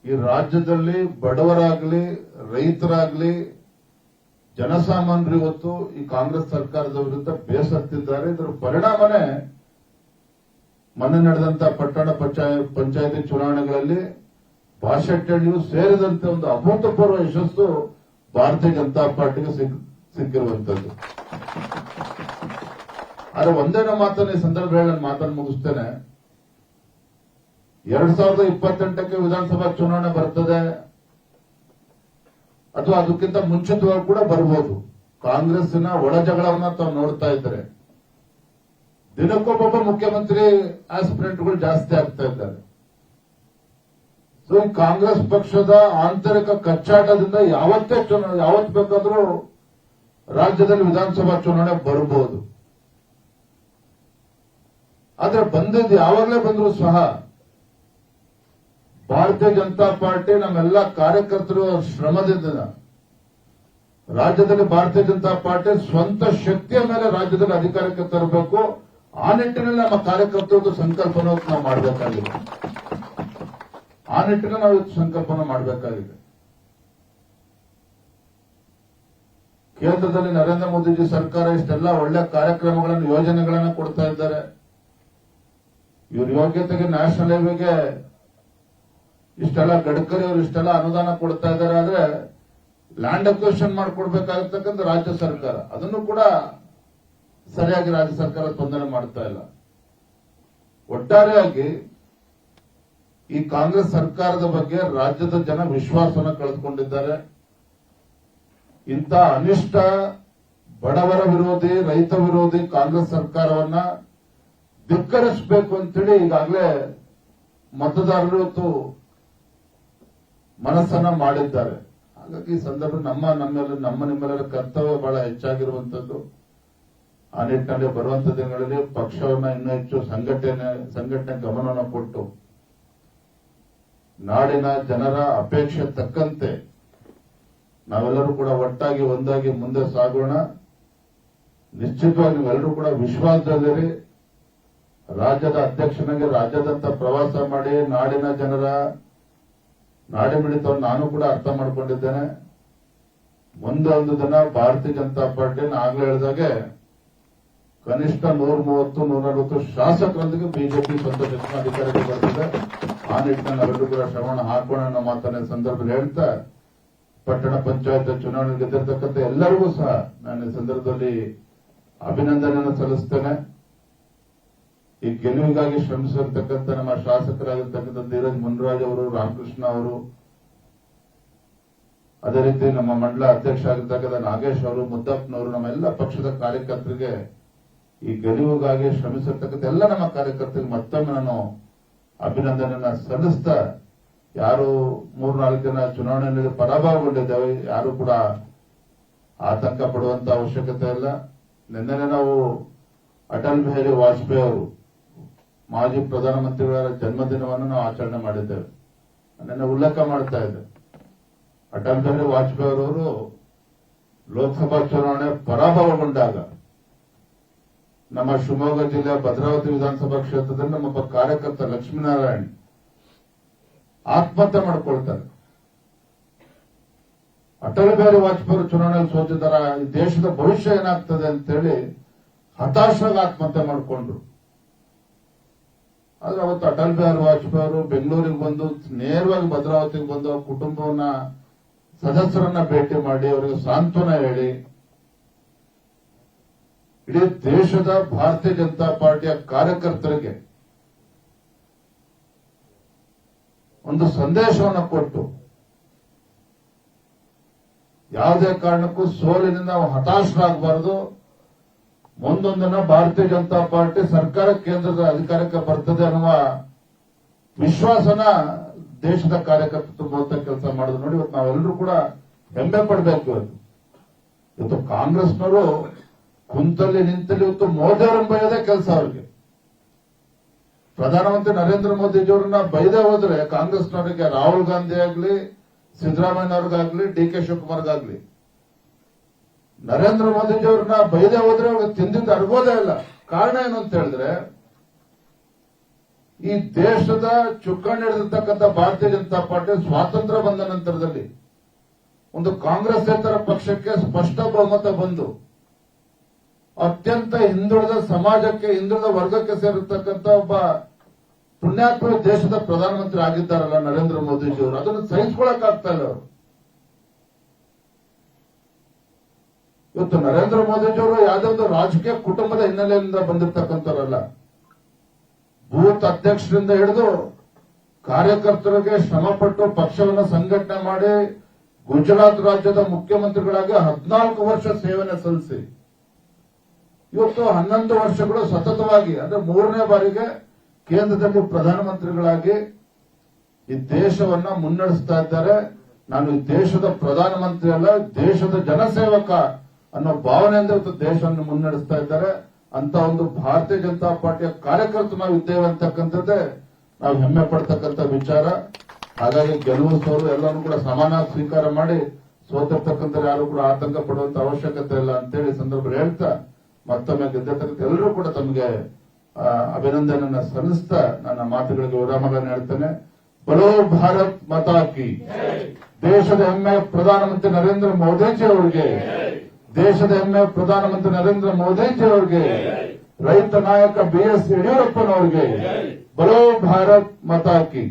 ಈ ರಾಜ್ಯದಲ್ಲಿ ಬಡವರಾಗ್ಲಿ ರೈತರಾಗ್ಲಿ ಜನಸಾಮಾನ್ಯರು ಇವತ್ತು ಈ ಕಾಂಗ್ರೆಸ್ ಸರ್ಕಾರದ ವಿರುದ್ಧ ಬೇಸತ್ತಿದ್ದಾರೆ. ಇದರ ಪರಿಣಾಮನೇ ಮೊನ್ನೆ ನಡೆದಂತ ಪಟ್ಟಣ ಪಂಚಾಯತಿ ಚುನಾವಣೆಗಳಲ್ಲಿ ಭಾಷೆಟ್ಟಣಿಯು ಸೇರಿದಂತೆ ಒಂದು ಅಭೂತಪೂರ್ವ ಯಶಸ್ಸು ಭಾರತೀಯ ಜನತಾ ಪಾರ್ಟಿಗೆ ಸಿಕ್ಕಿರುವಂತದ್ದು. ಆದ್ರೆ ಒಂದೇನೋ ಮಾತನ್ನ ಈ ಸಂದರ್ಭದಲ್ಲಿ ನಾನು ಮಾತನ್ನು ಮುಗಿಸ್ತೇನೆ. 2028ಕ್ಕೆ ವಿಧಾನಸಭಾ ಚುನಾವಣೆ ಬರ್ತದೆ ಅಥವಾ ಅದಕ್ಕಿಂತ ಮುಂಚಿತವಾಗಿ ಕೂಡ ಬರಬಹುದು. ಕಾಂಗ್ರೆಸ್ಸಿನ ಒಳಜಗಳವನ್ನ ತಾವು ನೋಡ್ತಾ ಇದ್ದಾರೆ. ದಿನಕ್ಕೊಬ್ಬೊಬ್ಬ ಮುಖ್ಯಮಂತ್ರಿ ಆಸ್ಪಿರೆಂಟ್ಗಳು ಜಾಸ್ತಿ ಆಗ್ತಾ ಇದ್ದಾರೆ. ಸೊ ಈ ಕಾಂಗ್ರೆಸ್ ಪಕ್ಷದ ಆಂತರಿಕ ಕಚ್ಚಾಟದಿಂದ ಯಾವತ್ತು ಬೇಕಾದ್ರೂ ರಾಜ್ಯದಲ್ಲಿ ವಿಧಾನಸಭಾ ಚುನಾವಣೆ ಬರಬಹುದು. ಆದ್ರೆ ಬಂದಿದ್ದು ಯಾವಾಗಲೇ ಬಂದರೂ ಸಹ ಭಾರತೀಯ ಜನತಾ ಪಾರ್ಟಿ ನಮ್ಮೆಲ್ಲ ಕಾರ್ಯಕರ್ತರು ಶ್ರಮದಿಂದ ರಾಜ್ಯದಲ್ಲಿ ಭಾರತೀಯ ಜನತಾ ಪಾರ್ಟಿ ಸ್ವಂತ ಶಕ್ತಿಯ ಮೇಲೆ ರಾಜ್ಯದಲ್ಲಿ ಅಧಿಕಾರಕ್ಕೆ ತರಬೇಕು. ಆ ನಿಟ್ಟಿನಲ್ಲಿ ನಮ್ಮ ಕಾರ್ಯಕರ್ತರದ್ದು ಸಂಕಲ್ಪನ ನಾವು ಮಾಡಬೇಕಾಗಿದೆ. ಆ ನಿಟ್ಟಿನಲ್ಲಿ ನಾವು ಸಂಕಲ್ಪನ ಮಾಡಬೇಕಾಗಿದೆ. ಕೇಂದ್ರದಲ್ಲಿ ನರೇಂದ್ರ ಮೋದಿಜಿ ಸರ್ಕಾರ ಇಷ್ಟೆಲ್ಲ ಒಳ್ಳೆ ಕಾರ್ಯಕ್ರಮಗಳನ್ನು ಯೋಜನೆಗಳನ್ನು ಕೊಡ್ತಾ ಇದ್ದಾರೆ. ಇವ್ರ ಯೋಗ್ಯತೆಗೆ ನ್ಯಾಷನಲ್ ಹೈವೇಗೆ ಇಷ್ಟೆಲ್ಲ ಗಡ್ಕರಿ ಅವರು ಇಷ್ಟೆಲ್ಲ ಅನುದಾನ ಕೊಡ್ತಾ ಇದ್ದಾರೆ. ಆದ್ರೆ ಲ್ಯಾಂಡ್ ಅಕ್ವಿಷನ್ ಮಾಡಿಕೊಡ್ಬೇಕಾಗಿರ್ತಕ್ಕಂಥ ರಾಜ್ಯ ಸರ್ಕಾರ ಅದನ್ನು ಕೂಡ ಸರಿಯಾಗಿ ರಾಜ್ಯ ಸರ್ಕಾರ ಸ್ಪಂದನೆ ಮಾಡ್ತಾ ಇಲ್ಲ. ಒಟ್ಟಾರೆಯಾಗಿ ಈ ಕಾಂಗ್ರೆಸ್ ಸರ್ಕಾರದ ಬಗ್ಗೆ ರಾಜ್ಯದ ಜನ ವಿಶ್ವಾಸವನ್ನು ಕಳೆದುಕೊಂಡಿದ್ದಾರೆ. ಇಂಥ ಅನಿಷ್ಟ ಬಡವರ ವಿರೋಧಿ ರೈತ ವಿರೋಧಿ ಕಾಂಗ್ರೆಸ್ ಸರ್ಕಾರವನ್ನ ಧಿಕ್ಕರಿಸಬೇಕು ಅಂತೇಳಿ ಈಗಾಗಲೇ ಮತದಾರರು ಇವತ್ತು ಮನಸ್ಸನ್ನ ಮಾಡಿದ್ದಾರೆ. ಹಾಗಾಗಿ ಈ ಸಂದರ್ಭ ನಿಮ್ಮೆಲ್ಲರ ಕರ್ತವ್ಯ ಬಹಳ ಹೆಚ್ಚಾಗಿರುವಂತದ್ದು. ಆ ನಿಟ್ಟಿನಲ್ಲಿ ಬರುವಂತ ದಿನಗಳಲ್ಲಿ ಪಕ್ಷವನ್ನ ಇನ್ನೂ ಹೆಚ್ಚು ಸಂಘಟನೆ ಗಮನವನ್ನು ಕೊಟ್ಟು ನಾಡಿನ ಜನರ ಅಪೇಕ್ಷೆ ತಕ್ಕಂತೆ ನಾವೆಲ್ಲರೂ ಕೂಡ ಒಟ್ಟಾಗಿ ಒಂದಾಗಿ ಮುಂದೆ ಸಾಗೋಣ. ನಿಶ್ಚಿತವಾಗಿ ನೀವೆಲ್ಲರೂ ಕೂಡ ವಿಶ್ವಾಸದಲ್ಲಿರಿ. ರಾಜ್ಯದ ಅಧ್ಯಕ್ಷನಾಗಿ ರಾಜ್ಯದಂತ ಪ್ರವಾಸ ಮಾಡಿ ನಾಡಿನ ಜನರ ನಾಡಿ ಮಿಡಿತವನ್ನು ನಾನು ಕೂಡ ಅರ್ಥ ಮಾಡಿಕೊಂಡಿದ್ದೇನೆ. ಮುಂದೊಂದು ದಿನ ಭಾರತೀಯ ಜನತಾ ಪಾರ್ಟಿ ಆಗ್ಲೇ ಹೇಳಿದಾಗೆ ಕನಿಷ್ಠ 130-140 ಶಾಸಕರೊಂದಿಗೆ ಬಿಜೆಪಿ ಸ್ವಂತ ಅಧಿಕಾರಕ್ಕೆ ಬರ್ತದೆ. ಆ ನಿಟ್ಟಿನಲ್ಲಿ ನಾವೆಲ್ಲರೂ ಕೂಡ ಶ್ರವಣ ಹಾಕೋಣ ಅನ್ನೋ ಮಾತನ್ನ ಸಂದರ್ಭದಲ್ಲಿ ಹೇಳ್ತಾ ಪಟ್ಟಣ ಪಂಚಾಯತ್ ಚುನಾವಣೆ ಗೆದ್ದಿರತಕ್ಕಂಥ ಎಲ್ಲರಿಗೂ ಸಹ ನಾನು ಈ ಸಂದರ್ಭದಲ್ಲಿ ಅಭಿನಂದನೆಯನ್ನು ಸಲ್ಲಿಸ್ತೇನೆ. ಈ ಗೆಲುವಿಗಾಗಿ ಶ್ರಮಿಸಿರ್ತಕ್ಕಂಥ ನಮ್ಮ ಶಾಸಕರಾಗಿರ್ತಕ್ಕಂಥ ಧೀರಜ್ ಮುನ್ರಾಜ್ ಅವರು, ರಾಮಕೃಷ್ಣ ಅವರು, ಅದೇ ರೀತಿ ನಮ್ಮ ಮಂಡಲ ಅಧ್ಯಕ್ಷ ಆಗಿರ್ತಕ್ಕಂಥ ನಾಗೇಶ್ ಅವರು, ಮುದ್ದಪ್ಪನವರು, ನಮ್ಮೆಲ್ಲ ಪಕ್ಷದ ಕಾರ್ಯಕರ್ತರಿಗೆ ಈ ಗೆಲುವಿಗಾಗಿ ಶ್ರಮಿಸಿರ್ತಕ್ಕಂಥ ಎಲ್ಲ ನಮ್ಮ ಕಾರ್ಯಕರ್ತರಿಗೆ ಮತ್ತೊಮ್ಮೆ ನಾನು ಅಭಿನಂದನೆಯನ್ನ ಸಲ್ಲಿಸ್ತಾ, ಯಾರು 3-4 ದಿನ ಚುನಾವಣೆಯಲ್ಲಿ ಪರಾಭವಗೊಂಡಿದ್ದೇವೆ ಯಾರು ಕೂಡ ಆತಂಕ ಪಡುವಂತ ಅವಶ್ಯಕತೆ ಇಲ್ಲ. ನಿನ್ನೆ ನಾವು ಅಟಲ್ ಬಿಹಾರಿ ವಾಜಪೇಯಿ ಅವರು ಮಾಜಿ ಪ್ರಧಾನಮಂತ್ರಿಗಳ ಜನ್ಮದಿನವನ್ನು ನಾವು ಆಚರಣೆ ಮಾಡಿದ್ದೇವೆ. ನಿನ್ನೆ ಉಲ್ಲೇಖ ಮಾಡ್ತಾ ಇದ್ದೆ, ಅಟಲ್ ಬಿಹಾರಿ ವಾಜಪೇಯಿ ಅವರು ಲೋಕಸಭಾ ಚುನಾವಣೆ ಪರಾಭವಗೊಂಡಾಗ ನಮ್ಮ ಶಿವಮೊಗ್ಗ ಜಿಲ್ಲೆಯ ಭದ್ರಾವತಿ ವಿಧಾನಸಭಾ ಕ್ಷೇತ್ರದಲ್ಲಿ ನಮ್ಮೊಬ್ಬ ಕಾರ್ಯಕರ್ತ ಲಕ್ಷ್ಮೀನಾರಾಯಣ್ ಆತ್ಮಹತ್ಯೆ ಮಾಡಿಕೊಳ್ತಾರೆ. ಅಟಲ್ ಬಿಹಾರಿ ವಾಜಪೇಯಿ ಚುನಾವಣೆಯಲ್ಲಿ ಸೋತಿದ್ದಾರ, ಈ ದೇಶದ ಭವಿಷ್ಯ ಏನಾಗ್ತದೆ ಅಂತೇಳಿ ಹತಾಶಾಗಿ ಆತ್ಮಹತ್ಯೆ ಮಾಡಿಕೊಂಡ್ರು. ಆದ್ರೆ ಅವತ್ತು ಅಟಲ್ ಬಿಹಾರಿ ವಾಜಪೇಯಿ ಅವರು ಬೆಂಗಳೂರಿಗೆ ಬಂದು ನೇರವಾಗಿ ಭದ್ರಾವತಿಗೆ ಬಂದು ಕುಟುಂಬವನ್ನ ಸದಸ್ಯರನ್ನ ಭೇಟಿ ಮಾಡಿ ಅವರಿಗೆ ಸಾಂತ್ವನ ಹೇಳಿ ಇಡೀ ದೇಶದ ಭಾರತೀಯ ಜನತಾ ಪಾರ್ಟಿಯ ಕಾರ್ಯಕರ್ತರಿಗೆ ಒಂದು ಸಂದೇಶವನ್ನು ಕೊಟ್ಟು ಯಾವುದೇ ಕಾರಣಕ್ಕೂ ಸೋಲಿನಿಂದ ನಾವು ಹತಾಶರಾಗಬಾರದು. ಮುಂದೊಂದಿನ ಭಾರತೀಯ ಜನತಾ ಪಾರ್ಟಿ ಸರ್ಕಾರ ಕೇಂದ್ರದ ಅಧಿಕಾರಕ್ಕೆ ಬರ್ತದೆ ಅನ್ನುವ ವಿಶ್ವಾಸನ ದೇಶದ ಕಾರ್ಯಕರ್ತರು ಮೂಲಕ ಕೆಲಸ ಮಾಡೋದು ನೋಡಿ ಇವತ್ತು ನಾವೆಲ್ಲರೂ ಕೂಡ ಹೆಮ್ಮೆ ಪಡಬೇಕು. ಇವತ್ತು ಕಾಂಗ್ರೆಸ್ನವರು ಕುಂತಲ್ಲಿ ನಿಂತಲ್ಲಿ ಇವತ್ತು ಮೋದಿಯವರನ್ನು ಬೈಯೋದೇ ಕೆಲಸ ಅವರಿಗೆ. ಪ್ರಧಾನಮಂತ್ರಿ ನರೇಂದ್ರ ಮೋದಿಜಿಯವರನ್ನ ಬೈದೇ ಹೋದ್ರೆ ಕಾಂಗ್ರೆಸ್ನವರಿಗೆ ರಾಹುಲ್ ಗಾಂಧಿ ಆಗ್ಲಿ, ಸಿದ್ದರಾಮಯ್ಯನವ್ರಿಗಾಗ್ಲಿ, ಡಿ ಕೆ ಶಿವಕುಮಾರ್ಗಾಗ್ಲಿ, ನರೇಂದ್ರ ಮೋದಿಜಿಯವ್ರನ್ನ ಬೈದೇ ಹೋದ್ರೆ ಅವ್ರಿಗೆ ತಿಂದಿದ್ದು ಅರ್ಬೋದೇ ಇಲ್ಲ. ಕಾರಣ ಏನು ಅಂತ ಹೇಳಿದ್ರೆ ಈ ದೇಶದ ಚುಕ್ಕಾಣಿ ಹಿಡಿದಿರ್ತಕ್ಕಂಥ ಭಾರತೀಯ ಜನತಾ ಪಾರ್ಟಿ ಸ್ವಾತಂತ್ರ್ಯ ಬಂದ ನಂತರದಲ್ಲಿ ಒಂದು ಕಾಂಗ್ರೆಸ್ಸೇತರ ಪಕ್ಷಕ್ಕೆ ಸ್ಪಷ್ಟ ಬಹುಮತ ಬಂದು ಅತ್ಯಂತ ಹಿಂದುಳಿದ ಸಮಾಜಕ್ಕೆ ಹಿಂದುಳಿದ ವರ್ಗಕ್ಕೆ ಸೇರಿರ್ತಕ್ಕಂಥ ಒಬ್ಬ ಪುಣ್ಯಾತ್ಮ ದೇಶದ ಪ್ರಧಾನಮಂತ್ರಿ ಆಗಿದ್ದಾರಲ್ಲ ನರೇಂದ್ರ ಮೋದಿಜಿಯವರು, ಅದನ್ನು ಸಹಿಸಿಕೊಳ್ಳಕ್ಕಾಗ್ತಾ ಇಲ್ಲ ಅವರು. ಇವತ್ತು ನರೇಂದ್ರ ಮೋದಿಜಿಯವರು ಯಾವುದೇ ಒಂದು ರಾಜಕೀಯ ಕುಟುಂಬದ ಹಿನ್ನೆಲೆಯಿಂದ ಬಂದಿರತಕ್ಕಂಥವರಲ್ಲ. ಬೂತ್ ಅಧ್ಯಕ್ಷರಿಂದ ಹಿಡಿದು ಕಾರ್ಯಕರ್ತರಿಗೆ ಶ್ರಮಪಟ್ಟು ಪಕ್ಷವನ್ನು ಸಂಘಟನೆ ಮಾಡಿ ಗುಜರಾತ್ ರಾಜ್ಯದ ಮುಖ್ಯಮಂತ್ರಿಗಳಾಗಿ 14 ವರ್ಷ ಸೇವೆಯನ್ನು ಸಲ್ಲಿಸಿ ಇವತ್ತು 11 ವರ್ಷಗಳು ಸತತವಾಗಿ ಅಂದ್ರೆ 3ನೇ ಬಾರಿಗೆ ಕೇಂದ್ರದಲ್ಲಿ ಪ್ರಧಾನಮಂತ್ರಿಗಳಾಗಿ ಈ ದೇಶವನ್ನ ಮುನ್ನಡೆಸ್ತಾ ಇದ್ದಾರೆ. ನಾನು ಈ ದೇಶದ ಪ್ರಧಾನಮಂತ್ರಿ ಅಲ್ಲ, ದೇಶದ ಜನಸೇವಕ ಅನ್ನೋ ಭಾವನೆಯಿಂದ ಇವತ್ತು ದೇಶವನ್ನು ಮುನ್ನಡೆಸ್ತಾ ಇದ್ದಾರೆ. ಅಂತ ಒಂದು ಭಾರತೀಯ ಜನತಾ ಪಾರ್ಟಿಯ ಕಾರ್ಯಕರ್ತರು ನಾವು ಇದ್ದೇವೆ ಅಂತಕ್ಕಂಥದ್ದೇ ನಾವು ಹೆಮ್ಮೆ ಪಡ್ತಕ್ಕಂಥ ವಿಚಾರ. ಹಾಗಾಗಿ ಗೆಲುವು ಸೋಲು ಎಲ್ಲರೂ ಕೂಡ ಸಮಾನ ಸ್ವೀಕಾರ ಮಾಡಿ ಸೋತಿರ್ತಕ್ಕಂಥ ಯಾರು ಕೂಡ ಆತಂಕ ಪಡುವಂತ ಅವಶ್ಯಕತೆ ಇಲ್ಲ ಅಂತೇಳಿ ಸಂದರ್ಭದಲ್ಲಿ ಹೇಳ್ತಾ ಮತ್ತೊಮ್ಮೆ ಗೆದ್ದಿರ್ತಕ್ಕಂಥ ಎಲ್ಲರೂ ಕೂಡ ತಮಗೆ ಅಭಿನಂದನೆಯನ್ನ ಸಲ್ಲಿಸ್ತಾ ನನ್ನ ಮಾತುಗಳಿಗೆ ವಿರಾಮಗಳನ್ನು ಹೇಳ್ತೇನೆ. ಬಲೋ ಭಾರತ್ ಮಾತಾ ಕಿ, ದೇಶದ ಹೆಮ್ಮೆ ಪ್ರಧಾನಮಂತ್ರಿ ನರೇಂದ್ರ ಮೋದಿಜಿ ಅವರಿಗೆ, ದೇಶದ ಹೆಮ್ಮೆ ಪ್ರಧಾನಮಂತ್ರಿ ನರೇಂದ್ರ ಮೋದಿಜಿ ಅವರಿಗೆ, ರೈತ ನಾಯಕ BS ಯಡಿಯೂರಪ್ಪನವರಿಗೆ, ಬಲೋ ಭಾರತ್ ಮಾತಾ ಕಿ.